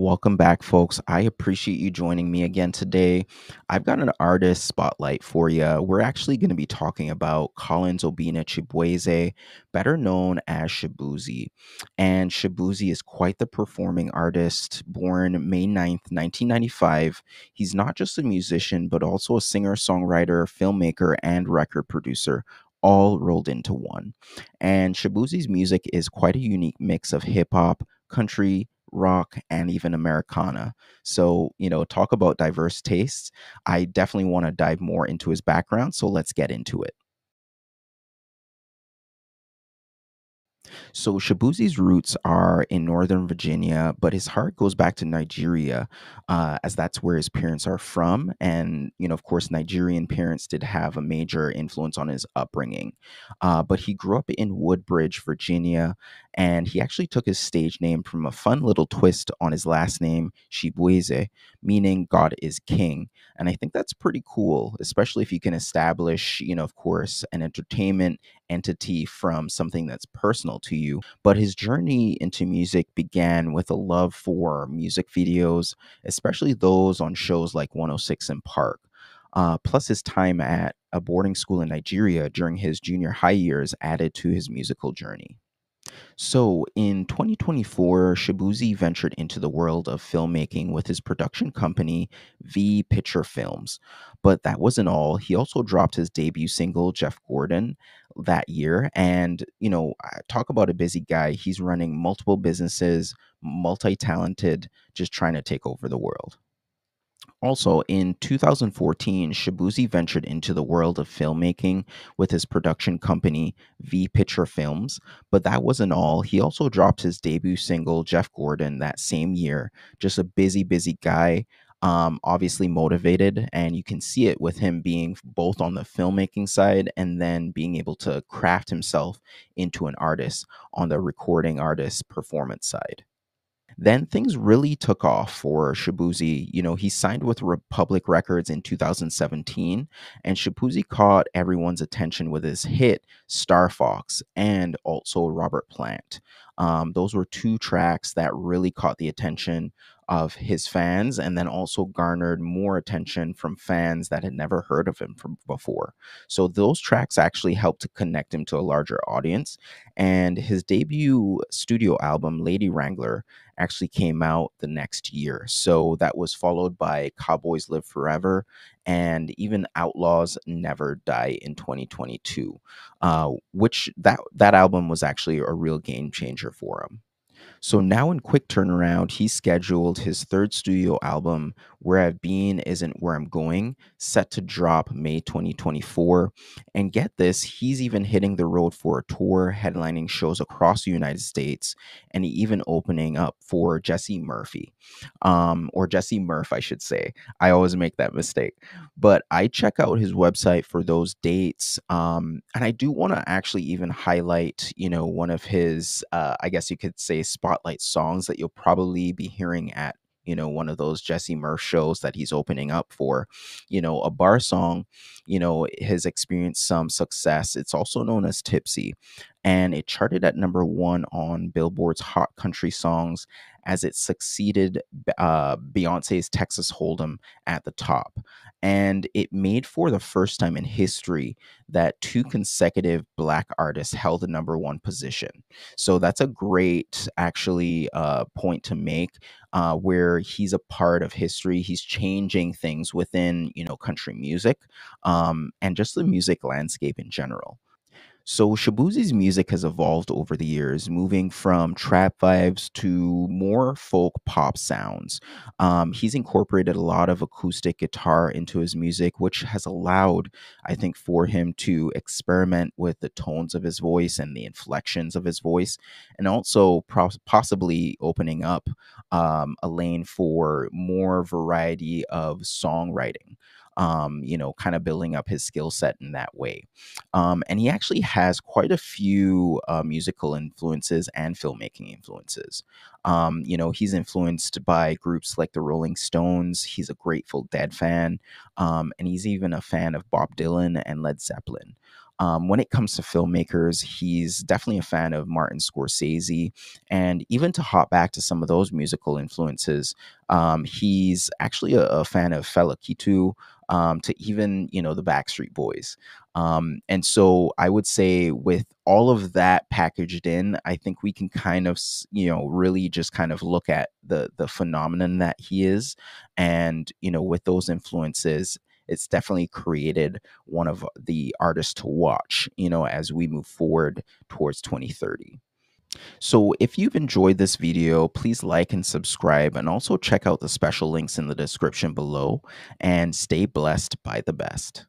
Welcome back, folks. I appreciate you joining me again today. I've got an artist spotlight for you. We're actually going to be talking about Collins Obina Chibueze, better known as Shaboozey. And Shaboozey is quite the performing artist, born May 9th, 1995. He's not just a musician, but also a singer, songwriter, filmmaker, and record producer, all rolled into one. And Shaboozey's music is quite a unique mix of hip hop, country, rock, and even Americana. So, talk about diverse tastes. I definitely want to dive more into his background. So let's get into it. So Shabuzi's roots are in Northern Virginia, but his heart goes back to Nigeria, as that's where his parents are from. And, of course, Nigerian parents did have a major influence on his upbringing. But he grew up in Woodbridge, Virginia, and he actually took his stage name from a fun little twist on his last name, Shibweze, meaning God is King. And I think that's pretty cool, especially if you can establish, of course, an entertainment entity from something that's personal to you. But his journey into music began with a love for music videos, especially those on shows like 106 in Park. Plus, his time at a boarding school in Nigeria during his junior high years added to his musical journey. So in 2024, Shabuzi ventured into the world of filmmaking with his production company, V Picture Films. But that wasn't all. He also dropped his debut single, Jeff Gordon, that year. And, talk about a busy guy. He's running multiple businesses, multi talented, just trying to take over the world. Also, in 2014, Shabuzi ventured into the world of filmmaking with his production company, V Picture Films. But that wasn't all. He also dropped his debut single, Jeff Gordon, that same year. Just a busy guy, obviously motivated. And you can see it with him being both on the filmmaking side and then being able to craft himself into an artist on the recording artist performance side. Then things really took off for Shabuzi. He signed with Republic Records in 2017, and Shabuzi caught everyone's attention with his hit Star Fox and also Robert Plant. Those were two tracks that really caught the attention of his fans and then also garnered more attention from fans that had never heard of him from before. So those tracks actually helped to connect him to a larger audience. And his debut studio album, Lady Wrangler, actually came out the next year. So that was followed by Cowboys Live Forever and even Outlaws Never Die in 2022, which that album was actually a real game changer for him. So now in quick turnaround, he scheduled his third studio album, Where I've Been Isn't Where I'm Going, set to drop May 2024. And get this, he's even hitting the road for a tour, headlining shows across the United States, and even opening up for Jesse Murphy, or Jesse Murph, I should say. I always make that mistake. But I check out his website for those dates. And I do want to actually even highlight, one of his, I guess you could say, spotlight songs that you'll probably be hearing at, one of those Jesse Murph shows that he's opening up for. A bar song, has experienced some success. It's also known as Tipsy. And it charted at number one on Billboard's Hot Country Songs as it succeeded Beyonce's Texas Hold'em at the top. And it made for the first time in history that two consecutive Black artists held the number one position. So that's a great, actually, point to make, where he's a part of history. He's changing things within, country music, and just the music landscape in general. So Shabuzi's music has evolved over the years, moving from trap vibes to more folk pop sounds. He's incorporated a lot of acoustic guitar into his music, which has allowed, I think, for him to experiment with the tones of his voice and the inflections of his voice, and also possibly opening up a lane for more variety of songwriting. Kind of building up his skill set in that way. And he actually has quite a few musical influences and filmmaking influences. He's influenced by groups like the Rolling Stones. He's a Grateful Dead fan, and he's even a fan of Bob Dylan and Led Zeppelin. When it comes to filmmakers, he's definitely a fan of Martin Scorsese. And even to hop back to some of those musical influences, he's actually a fan of Fela Kitu, to even, the Backstreet Boys. And so I would say with all of that packaged in, I think we can kind of, really just kind of look at the phenomenon that he is. And, with those influences, it's definitely created one of the artists to watch, as we move forward towards 2030. So if you've enjoyed this video, please like and subscribe, and also check out the special links in the description below, and stay blessed by the best.